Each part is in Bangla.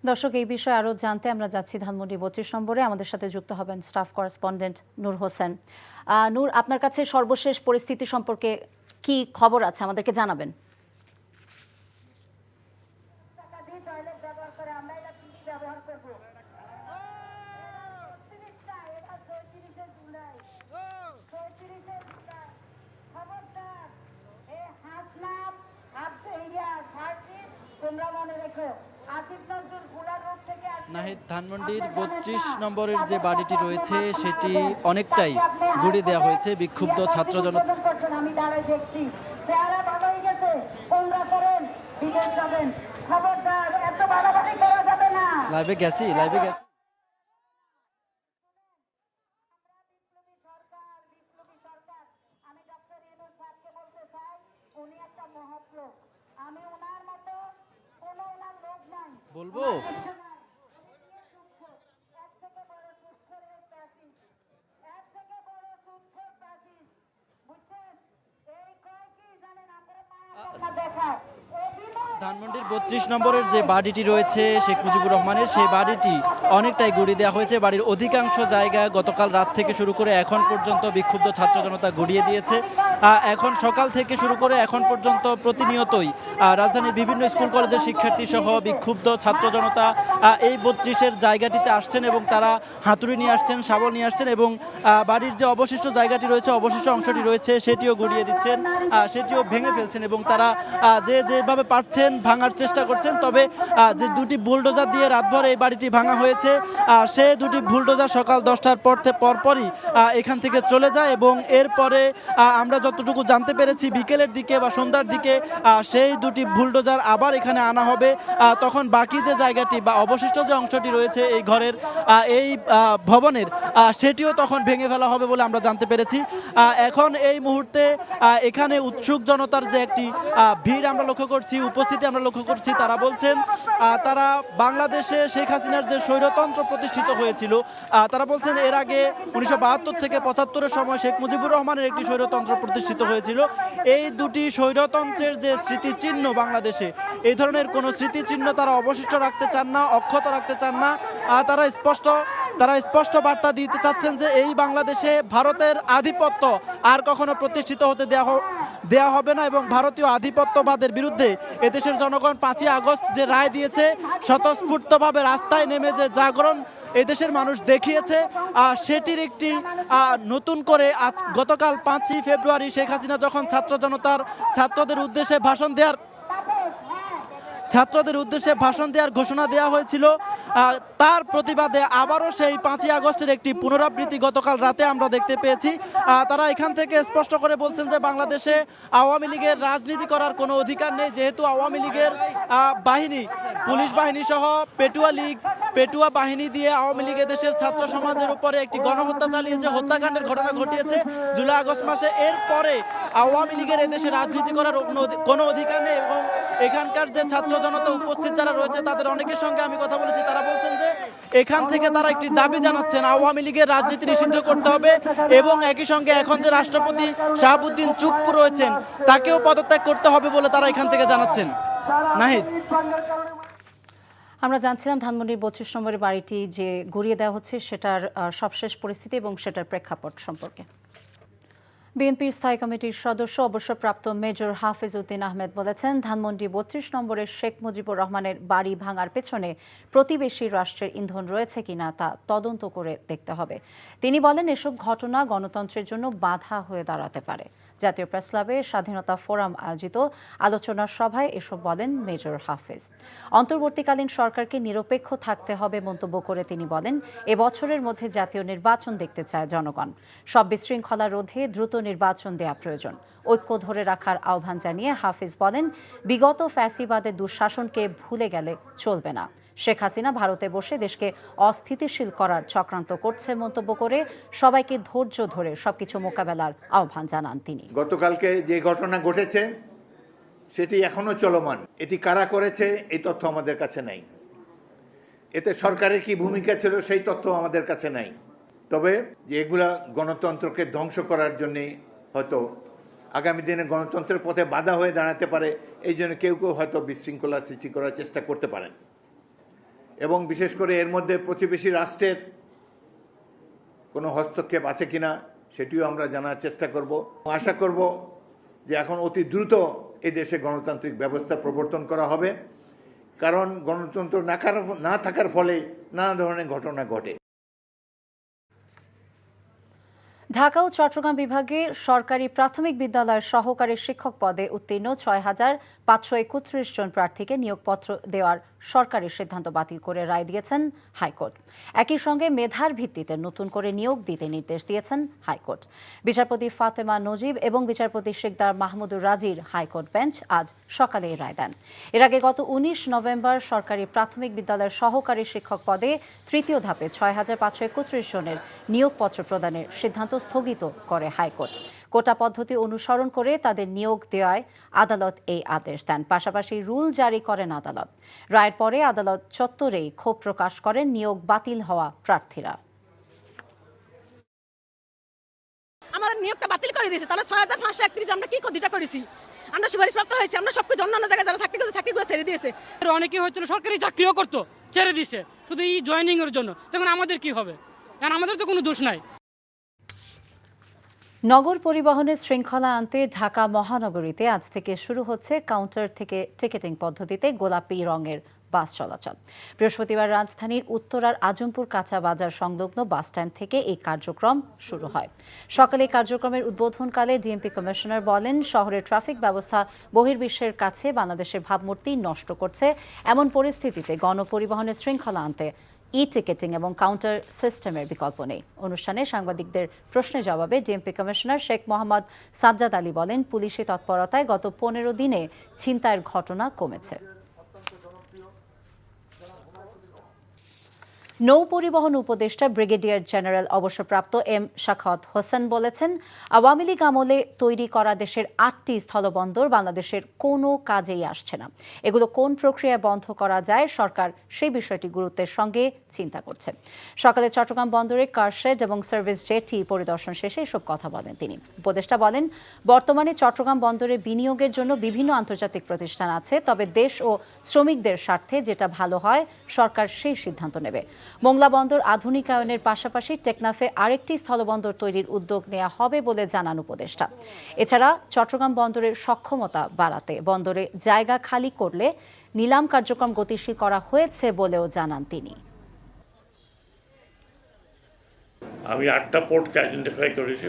দর্শক, এই বিষয়ে আরও জানতে আমরা যাচ্ছি ধানমন্ডি ৩২ নম্বরে। আমাদের সাথে যুক্ত হবেন স্টাফ করেসপন্ডেন্ট নূর হোসেন। নূর, আপনার কাছে সর্বশেষ পরিস্থিতি সম্পর্কে কি খবর আছে আমাদেরকে জানাবেন। নাহিদ, ধানমন্ডির ৩২ নম্বরের যে বাড়িটি রয়েছে সেটি অনেকটাই গুঁড়িয়ে দেওয়া হয়েছে বিক্ষুব্ধ ছাত্র জনতা। লাইভে গেছি। বলবো ধানমন্ডির ৩২ নম্বরের যে বাড়িটি রয়েছে শেখ মুজিবুর রহমানের, সেই বাড়িটি অনেকটাই গুঁড়িয়ে দেওয়া হয়েছে। বাড়ির অধিকাংশ জায়গা গতকাল রাত থেকে শুরু করে এখন পর্যন্ত বিক্ষুব্ধ ছাত্র জনতা গুঁড়িয়ে দিয়েছে। এখন সকাল থেকে শুরু করে এখন পর্যন্ত প্রতিনিয়তই রাজধানীর বিভিন্ন স্কুল কলেজের শিক্ষার্থী সহ বিক্ষুব্ধ ছাত্র জনতা এই ৩২-এর জায়গাটিতে আসছেন এবং তারা হাতুড়ি নিয়ে আসছেন, শাবল নিয়ে আসছেন এবং বাড়ির যে অবশিষ্ট জায়গাটি রয়েছে, অবশিষ্ট অংশটি রয়েছে সেটিও গুঁড়িয়ে দিচ্ছেন, সেটিও ভেঙে ফেলছেন এবং তারা যেভাবে পারছেন ভাঙার চেষ্টা করছেন। তবে যে দুটি বুলডোজার দিয়ে রাতভর এই বাড়িটি ভাঙা হয়েছে, সে দুটি বুলডোজার সকাল 10টার পরপরই এখান থেকে চলে যায় এবং এরপরে আমরা যতটুকু জানতে পেরেছি বিকেলের দিকে বা সন্ধ্যার দিকে সেই দুটি বুলডোজার আবার এখানে আনা হবে। তখন বাকি যে জায়গাটি বা অবশিষ্ট যে অংশটি রয়েছে এই ঘরের, এই ভবনের, সেটিও তখন ভেঙে ফেলা হবে বলে আমরা জানতে পেরেছি। এখন এই মুহূর্তে এখানে উৎসুক জনতার যে একটি ভিড় আমরা লক্ষ্য করছি, উপস্থিতি আমরা লক্ষ্য করছি। তারা বলছেন তারা বাংলাদেশে শেখ হাসিনার যে স্বৈরতন্ত্র প্রতিষ্ঠিত হয়েছিল, তারা বলছেন এর আগে 1972 থেকে 75-এর সময় শেখ মুজিবুর রহমানের একটি স্বৈরতন্ত্র প্রতিষ্ঠিত হয়েছিল। এই দুটি স্বৈরতন্ত্রের যে স্মৃতিচিহ্ন বাংলাদেশে, এই ধরনের কোনো স্মৃতিচিহ্ন তারা অবশিষ্ট রাখতে চান না, অক্ষত রাখতে চান না। তারা স্পষ্ট বার্তা দিতে চাচ্ছেন যে এই বাংলাদেশে ভারতের আধিপত্য আর কখনো প্রতিষ্ঠিত হতে দেয়া হবে না এবং ভারতীয় আধিপত্যবাদের বিরুদ্ধে এদেশের জনগণ 5ই আগস্ট যে রায় দিয়েছে, স্বতঃস্ফূর্তভাবে রাস্তায় নেমে যে জাগরণ এদেশের মানুষ দেখিয়েছে, সেটির একটি নতুন করে গতকাল 5ই ফেব্রুয়ারি শেখ হাসিনা যখন ছাত্রদের উদ্দেশ্যে ভাষণ দেওয়ার ঘোষণা দেওয়া হয়েছিল, তার প্রতিবাদে আবারও সেই 5ই আগস্টের একটি পুনরাবৃত্তি গতকাল রাতে আমরা দেখতে পেয়েছি। তারা এখান থেকে স্পষ্ট করে বলছেন যে বাংলাদেশে আওয়ামী লীগের রাজনীতি করার কোনো অধিকার নেই, যেহেতু আওয়ামী লীগের বাহিনী, পুলিশ বাহিনী সহ পেটুয়া বাহিনী দিয়ে আওয়ামী লীগ দেশের ছাত্র সমাজের উপরে একটি গণহত্যা চালিয়েছে, হত্যাকাণ্ডের ঘটনা ঘটিয়েছে জুলাই আগস্ট মাসে। এরপরে আওয়ামী লীগের এদেশে রাজনীতি করার কোনো অধিকার নেই এবং এখানকার যে ছাত্র জনতা উপস্থিত যারা রয়েছে তাদের অনেকের সঙ্গে আমি কথা বলেছি। তারা বলছেন যে এখান থেকে তারা একটি দাবি জানাচ্ছেন, আওয়ামী লীগের রাজনীতি নিষিদ্ধ করতে হবে এবং একই সঙ্গে এখন যে রাষ্ট্রপতি শাহাবুদ্দিন চুপ্পু রয়েছেন তাকেও পদত্যাগ করতে হবে বলে তারা এখান থেকে জানাচ্ছেন। নাহিদ, আমরা জানছিলাম ধানমন্ডির ৩২ নম্বরের বাড়িটি যে গুঁড়িয়ে দেওয়া হচ্ছে সেটার সবশেষ পরিস্থিতি এবং সেটার প্রেক্ষাপট সম্পর্কে। বিএনপির স্থায়ী কমিটির সদস্য অবসরপ্রাপ্ত মেজর হাফিজ উদ্দিন আহমেদ বলেছেন, ধানমন্ডি ৩২ নম্বরের শেখ মুজিবুর রহমানের বাড়ি ভাঙার পেছনে প্রতিবেশী রাষ্ট্রের ইন্ধন রয়েছে কিনা তা তদন্ত করে দেখতে হবে। তিনি বলেন, এসব ঘটনা গণতন্ত্রের জন্য বাধা হয়ে দাঁড়াতে পারে। জাতীয় প্রেসক্লাবে স্বাধীনতা ফোরাম আয়োজিত আলোচনার সভায় এসব বলেন মেজর হাফিজ। অন্তর্বর্তীকালীন সরকারকে নিরপেক্ষ থাকতে হবে মন্তব্য করে তিনি বলেন, এবছরের মধ্যে জাতীয় নির্বাচন দেখতে চায় জনগণ। সব বিশৃঙ্খলা রোধে দ্রুত নির্বাচন দেয়া প্রয়োজন। ঐক্য ধরে রাখার আহ্বান জানিয়ে হাফিজ বলেন, বিগত ফ্যাসিবাদের দুঃশাসনকে ভুলে গেলে চলবে না। শেখ হাসিনা ভারতে বসে দেশকে অস্থিতিশীল করার চক্রান্ত করছে মন্তব্য করে সবাইকে ধৈর্য ধরে সবকিছু মোকাবেলার আহ্বান জানান তিনি। গতকালকে যে ঘটনা ঘটেছে সেটি এখনো চলমান। এটি কারা করেছে এই তথ্য আমাদের কাছে নাই। এতে সরকারের কি ভূমিকা ছিল সেই তথ্য আমাদের কাছে নাই। তবে যে এগুলা গণতন্ত্রকে ধ্বংস করার জন্য হয়তো আগামী দিনে গণতন্ত্রের পথে বাধা হয়ে দাঁড়াতে পারে, এই জন্য কেউ কেউ হয়তো বিশৃঙ্খলা সৃষ্টি করার চেষ্টা করতে পারেন। এবং বিশেষ করে এর মধ্যে প্রতিবেশী রাষ্ট্রের কোনো হস্তক্ষেপ আছে কিনা সেটিও আমরা জানার চেষ্টা করব। আশা করব যে এখন অতি দ্রুত এই দেশে গণতান্ত্রিক ব্যবস্থা প্রবর্তন করা হবে, কারণ গণতন্ত্র না থাকার ফলে নানা ধরনের ঘটনা ঘটে। ঢাকা ও চট্টগ্রাম বিভাগে সরকারি প্রাথমিক বিদ্যালয়ের সহকারী শিক্ষক পদে উত্তীর্ণ ৬,৫৩১ জন প্রার্থীকে নিয়োগপত্র দেওয়ার সরকারি সিদ্ধান্ত বাতিল করে রায় দিয়েছেন হাইকোর্ট। একই সঙ্গে মেধার ভিত্তিতে নতুন করে নিয়োগ দিতে নির্দেশ দিয়েছেন হাইকোর্ট। বিচারপতি ফাতেমা নজিব এবং বিচারপতি শিকদার মাহমুদুর রাজির হাইকোর্ট বেঞ্চ আজ সকালে এই রায় দেন। এর আগে গত ১৯ নভেম্বর সরকারি প্রাথমিক বিদ্যালয়ের সহকারী শিক্ষক পদে তৃতীয় ধাপে ৬,৫৩১ জনের নিয়োগপত্র প্রদানের সিদ্ধান্ত স্থগিত করে হাইকোর্ট। কোটা পদ্ধতি অনুসরণ করে তাদের নিয়োগ দেওয়ায় আদালত এই আদেশ দেন। পাশাপাশি রুল জারি করেন আদালত। রায়ের পরে আদালত চত্বরেই ক্ষোভ প্রকাশ করেন নিয়োগ বাতিল হওয়া প্রার্থীরা। আমাদের নিয়োগটা বাতিল করে দিয়েছে, তাহলে ৬,৫৩১ আমরা কি ক্ষতিটা করেছি? আমরা সুপারিশপ্রাপ্ত হয়েছি, আমরা সবকিছু অন্য জায়গায় যারা চাকরি করছে চাকরিগুলো ছেড়ে দিয়েছে। অনেকে হয়তো সরকারি চাকরিও করতো, ছেড়ে দিছে শুধু এই জয়েনিং এর জন্য। তখন আমাদের কি হবে? কারণ আমাদের তো কোনো দোষ নাই। নগর পরিবহনের শৃঙ্খলা আনতে ঢাকা মহানগরীতে আজ থেকে শুরু হচ্ছে কাউন্টার থেকে টিকেটিং পদ্ধতিতে গোলাপি রঙের বাস চলাচল। বৃহস্পতিবার রাজধানীর উত্তরার আজমপুর কাঁচা বাজার সংলগ্ন বাসস্ট্যান্ড থেকে এই কার্যক্রম শুরু হয়। সকালে কার্যক্রমের উদ্বোধনকালে ডিএমপি কমিশনার বলেন, শহরের ট্রাফিক ব্যবস্থা বহির্বিশ্বের কাছে বাংলাদেশের ভাবমূর্তি নষ্ট করছে। এমন পরিস্থিতিতে গণপরিবহনের শৃঙ্খলা আনতে ই-টিকেটিং এবং কাউন্টার সিস্টেমের বিকল্প নেই। অনুষ্ঠানে সাংবাদিকদের প্রশ্নের জবাবে ডিএমপি কমিশনার শেখ মোহাম্মদ সাজ্জাদ আলী বলেন, পুলিশি তৎপরতায় গত ১৫ দিনে ছিনতাইয়ের ঘটনা কমেছে। নৌ পরিবহন উপদেষ্টা ব্রিগেডিয়ার জেনারেল অবসরপ্রাপ্ত এম শাখাওয়াত হোসেন বলেছেন, আওয়ামী লীগ আমলে তৈরি করা দেশের ৮টি স্থলবন্দর বাংলাদেশের কোনো কাজেই আসছে না। এগুলো কোন প্রক্রিয়ায় বন্ধ করা যায়, সরকার সেই বিষয়টি গুরুত্বের সঙ্গে চিন্তা করছে। সকালে চট্টগ্রাম বন্দরে কারশেড এবং সার্ভিস জেটি পরিদর্শন শেষে এসব কথা বলেন তিনি। উপদেষ্টা বলেন, বর্তমানে চট্টগ্রাম বন্দরে বিনিয়োগের জন্য বিভিন্ন আন্তর্জাতিক প্রতিষ্ঠান আছে, তবে দেশ ও শ্রমিকদের স্বার্থে যেটা ভালো হয় সরকার সেই সিদ্ধান্ত নেবে। মোংলা বন্দর আধুনিকায়নের পাশাপাশি টেকনাফে আরেকটি স্থলবন্দর তৈরির উদ্যোগ নেওয়া হবে বলে জানান উপদেষ্টা। এছাড়া চট্টগ্রাম বন্দরের সক্ষমতা বাড়াতে বন্দরে জায়গা খালি করলে নিলাম কার্যক্রম গতিশীল করা হয়েছে বলেও জানান তিনি। আমি 8টা পোর্টকে আইডেন্টিফাই করেছি,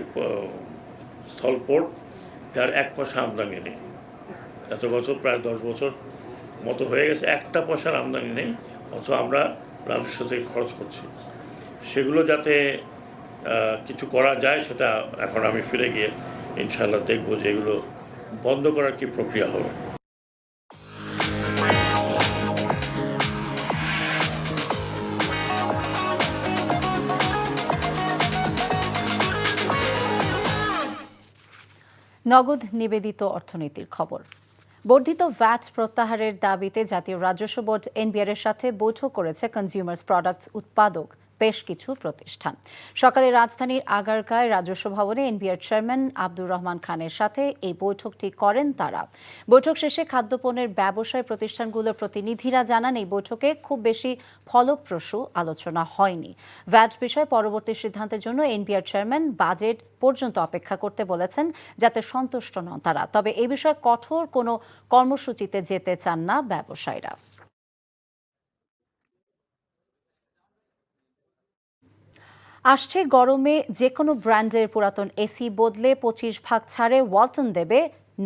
স্থল পোর্ট, যার 1 পয়সা আমদানি নেই। এত বছর প্রায় 10 বছর মতো হয়ে গেছে, 1টা পয়সার আমদানি নেই, অথচ আমরা রাজস্ব থেকে খরচ করছি। সেগুলো যাতে কিছু করা যায় সেটা এখন আমি ফিরে গিয়ে ইনশাআল্লাহ দেখব যে এগুলো বন্ধ করার কি প্রক্রিয়া হবে। নগদ নিবেদিত অর্থনীতির খবর। বর্ধিত ভ্যাট প্রত্যাহারের দাবিতে জাতীয় রাজস্ব বোর্ড এনবিআর এর সাথে বৈঠক করেছে কনজিউমার্স প্রোডাক্টস উৎপাদক বেশ কিছু প্রতিষ্ঠান। সকালে রাজধানীর আগারগাঁয় রাজস্ব ভবনে এনবিআর চেয়ারম্যান আব্দুর রহমান খানের সাথে এই বৈঠকটি করেন তারা। বৈঠক শেষে খাদ্যপণ্যের ব্যবসায় প্রতিষ্ঠানগুলোর প্রতিনিধিরা জানান, এই বৈঠকে খুব বেশি ফলপ্রসূ আলোচনা হয়নি। ভ্যাট বিষয়ে পরবর্তী সিদ্ধান্তের জন্য এনবিআর চেয়ারম্যান বাজেট পর্যন্ত অপেক্ষা করতে বলেছেন, যাতে সন্তুষ্ট নন তারা। তবে এই বিষয়ে কঠোর কোনো কর্মসূচিতে যেতে চান না ব্যবসায়ীরা। আসছে গরমে যে কোনো ব্র্যান্ডের পুরাতন এসি বদলে 25 ভাগ ছাড়ে ওয়ালটন দেবে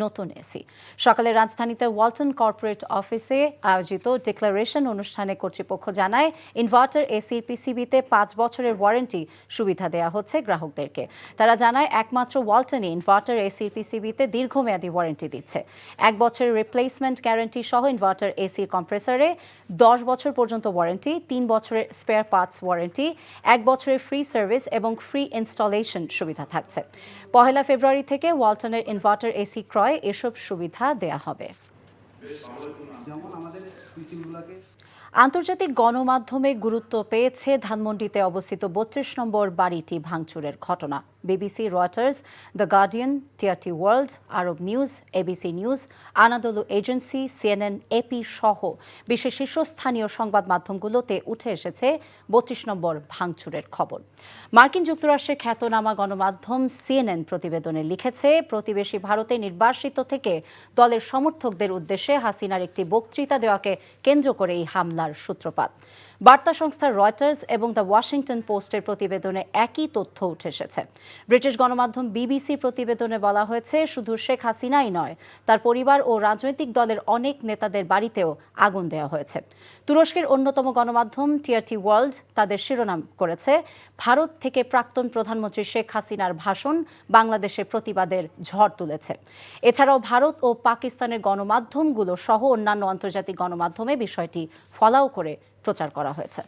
নতুন এসি। সকালে রাজধানীতে ওয়ালটন কর্পোরেট অফিসে আয়োজিত ডিক্লারেশন অনুষ্ঠানে কর্তৃপক্ষ জানায়, ইনভার্টার এসির পিসিবিতে 5 বছরের ওয়ারেন্টি সুবিধা দেওয়া হচ্ছে গ্রাহকদেরকে। তারা জানায়, একমাত্র ওয়ালটনই ইনভার্টার এসির পিসিবিতে দীর্ঘমেয়াদী ওয়ারেন্টি দিচ্ছে। 1 বছরের রিপ্লেসমেন্ট গ্যারান্টি সহ ইনভার্টার এসির কম্প্রেসরে 10 বছর পর্যন্ত ওয়ারেন্টি, 3 বছরের স্পেয়ার পার্টস ওয়ারেন্টি, 1 বছরের ফ্রি সার্ভিস এবং ফ্রি ইনস্টলেশন সুবিধা থাকছে। 1 ফেব্রুয়ারি থেকে ওয়ালটনের ইনভার্টার এসি ক্রয়ে এসব সুবিধা দেয়া হবে। আন্তর্জাতিক গণমাধ্যমে গুরুত্ব পেয়েছে ধানমন্ডিতে অবস্থিত ৩২ নম্বর বাড়িটি ভাঙচুরের ঘটনা। BBC, Reuters, the Guardian, TRT World, Arab news, ABC news, Anadolu agency, CNN, AP সহ বিশ্বের শীর্ষস্থানীয় সংবাদ মাধ্যমগুলোতে উঠে এসেছে ৩২ নম্বর ভাঙচুরের খবর। মার্কিন যুক্তরাষ্ট্রের খ্যাতনামা গণমাধ্যম সিএনএন প্রতিবেদনে লিখেছে, প্রতিবেশী ভারতে নির্বাসিত থেকে দলের সমর্থকদের উদ্দেশ্যে হাসিনার একটি বক্তৃতা দেওয়াকে কেন্দ্র করে এই হামলার সূত্রপাত। বার্তা সংস্থা রয়টার্স এবং দ্য ওয়াশিংটন পোস্টের প্রতিবেদনে একই তথ্য উঠে এসেছে। ব্রিটিশ গণমাধ্যম বিবিসি প্রতিবেদনে বলা হয়েছে, শুধু শেখ হাসিনাই নয়, তার পরিবার ও রাজনৈতিক দলের অনেক নেতাদের বাড়িতেও আগুন দেওয়া হয়েছে। তুরস্কের অন্যতম গণমাধ্যম টিআরটি ওয়ার্ল্ড তাদের শিরোনাম করেছে, ভারত থেকে প্রাক্তন প্রধানমন্ত্রী শেখ হাসিনার ভাষণ বাংলাদেশের প্রতিবাদের ঝড় তুলেছে। এছাড়াও ভারত ও পাকিস্তানের গণমাধ্যমগুলো সহ অন্যান্য আন্তর্জাতিক গণমাধ্যমে বিষয়টি ফলাও করে প্রচার করা হয়েছে।